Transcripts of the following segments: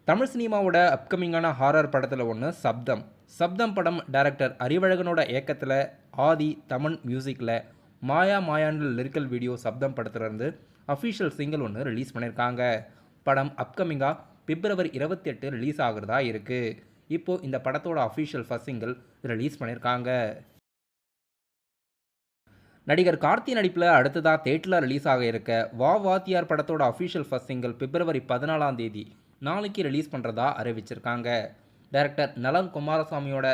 தமிழ் சினிமாவோட அப்கமிங்கான ஹாரர் படத்தில் ஒன்று சப்தம். சப்தம் படம் டைரக்டர் அறிவழகனோட இயக்கத்தில் ஆதி தமன் மியூசிக்கில் மாயா மாயான்ற லிரிக்கல் வீடியோ சப்தம் படத்துலேருந்து அஃபிஷியல் சிங்கிள் ஒன்று ரிலீஸ் பண்ணியிருக்காங்க. படம் அப்கமிங்காக பிப்ரவரி 28 ரிலீஸ் ஆகுறதா இருக்குது. இப்போது இந்த படத்தோட அஃபிஷியல் ஃபர்ஸ்ட் சிங்கிள் ரிலீஸ் பண்ணியிருக்காங்க. நடிகர் கார்த்தி நடிப்பில் அடுத்ததாக தேட்டரில் ரிலீஸ் ஆக இருக்க வா வாத்தியார் படத்தோட அஃபிஷியல் ஃபர்ஸ்ட் சிங்கிள் பிப்ரவரி 14ஆம் தேதி நாளைக்கு ரிலீஸ் பண்ணுறதா அறிவிச்சிருக்காங்க. டைரக்டர் நலன் குமாரசாமியோட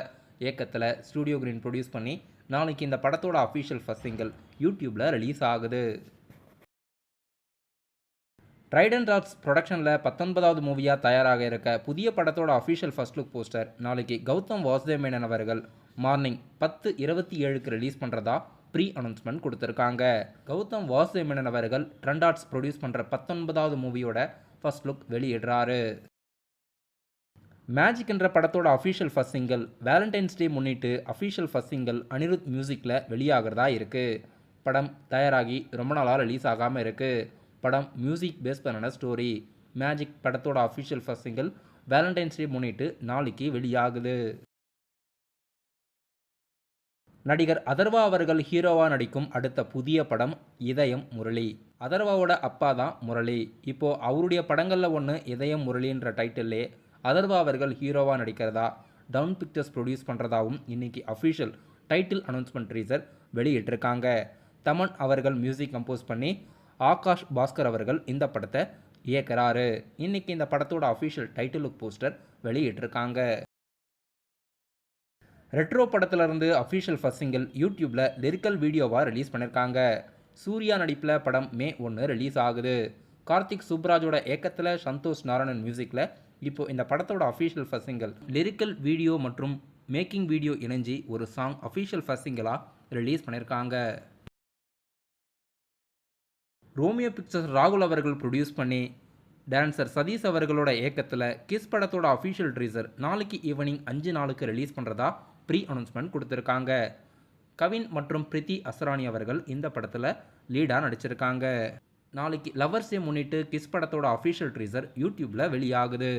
இயக்கத்தில் ஸ்டூடியோ கிரீன் ப்ரொடியூஸ் பண்ணி நாளைக்கு இந்த படத்தோட அஃபிஷியல் ஃபர்ஸ்ட் சிங்கிள் யூடியூப்பில் ரிலீஸ் ஆகுது. ட்ரைடன்ட் ஆர்ட்ஸ் ப்ரொடக்ஷனில் 19வது மூவியாக தயாராக இருக்க புதிய படத்தோட அஃபிஷியல் ஃபர்ஸ்ட் லுக் போஸ்டர் நாளைக்கு கௌதம் வாசுதேவ் மேனன் அவர்கள் மார்னிங் 10:27க்கு ரிலீஸ் பண்ணுறதா ப்ரீ அனௌன்ஸ்மெண்ட் கொடுத்துருக்காங்க. கௌதம் வாசுதேவ் மேனன் அவர்கள் ட்ரெண்ட் ஆர்ட்ஸ் ப்ரொடியூஸ் பண்ணுற 19வது மூவியோட ஃபர்ஸ்ட் லுக் வெளியிடுறாரு. மேஜிக் என்ற படத்தோட அஃபிஷியல் ஃபர்ஸ்ட் சிங்கிள் வேலண்டைன்ஸ் டே முன்னிட்டு அஃபிஷியல் ஃபர்ஸ்ட் சிங்கிள் அனிருத் மியூசிக்கில் வெளியாகிறதா இருக்குது. படம் தயாராகி ரொம்ப நாளாக ரிலீஸ் ஆகாமல் இருக்குது. படம் மியூசிக் பேஸ் பண்ணின ஸ்டோரி. மேஜிக் படத்தோட அஃபிஷியல் ஃபர்ஸ்ட் சிங்கிள் வேலண்டைன்ஸ் டே முன்னிட்டு நாளைக்கு வெளியாகுது. நடிகர் அதர்வா அவர்கள் ஹீரோவாக நடிக்கும் அடுத்த புதிய படம் இதயம் முரளி. அதர்வாவோட அப்பா தான் முரளி. இப்போது அவருடைய படங்களில் ஒன்று இதயம் முரளின்ற டைட்டில்லே அதர்வா அவர்கள் ஹீரோவாக நடிக்கிறதா டவுன் பிக்சர்ஸ் ப்ரொடியூஸ் பண்ணுறதாவும் இன்றைக்கி அஃபிஷியல் டைட்டில் அனௌன்ஸ்மெண்ட் டீசர் வெளியிட்டிருக்காங்க. தமன் அவர்கள் மியூசிக் கம்போஸ் பண்ணி ஆகாஷ் பாஸ்கர் அவர்கள் இந்த படத்தை இயக்குறாரு. இன்றைக்கி இந்த படத்தோட அஃபிஷியல் டைட்டில் லுக் போஸ்டர் வெளியிட்டிருக்காங்க. ரெட்ரோ படத்திலிருந்து அஃபிஷியல் ஃபர்ஸ்ட் சிங்கிள் யூடியூப்பில் லிரிக்கல் வீடியோவாக ரிலீஸ் பண்ணியிருக்காங்க. சூர்யா நடிப்பில் படம் மே 1 ரிலீஸ் ஆகுது. கார்த்திக் சுப்ராஜோட இயக்கத்தில் சந்தோஷ் நாராயணன் மியூசிக்கில் இப்போது இந்த படத்தோட official first single lyrical video மற்றும் மேக்கிங் வீடியோ இணைஞ்சி ஒரு சாங் அஃபிஷியல் ஃபர்ஸ்ட் சிங்கிளாக ரிலீஸ் பண்ணியிருக்காங்க. ரோமியோ பிக்சர்ஸ் ராகுல் அவர்கள் ப்ரொடியூஸ் பண்ணி டான்சர் சதீஷ் அவர்களோட இயக்கத்தில் கிஸ் படத்தோட அஃபிஷியல் ட்ரீசர் நாளைக்கு ஈவினிங் 5 ரிலீஸ் பண்ணுறதா ப்ரீ அனௌன்ஸ்மெண்ட் கொடுத்துருக்காங்க. கவின் மற்றும் பிரித்தி அஸ்ரானி அவர்கள் இந்த படத்தில் லீடாக நடிச்சிருக்காங்க. நாளைக்கு லவர்ஸை முன்னிட்டு கிஸ் படத்தோட அஃபிஷியல் ட்ரீசர் யூடியூப்பில் வெளியாகுது.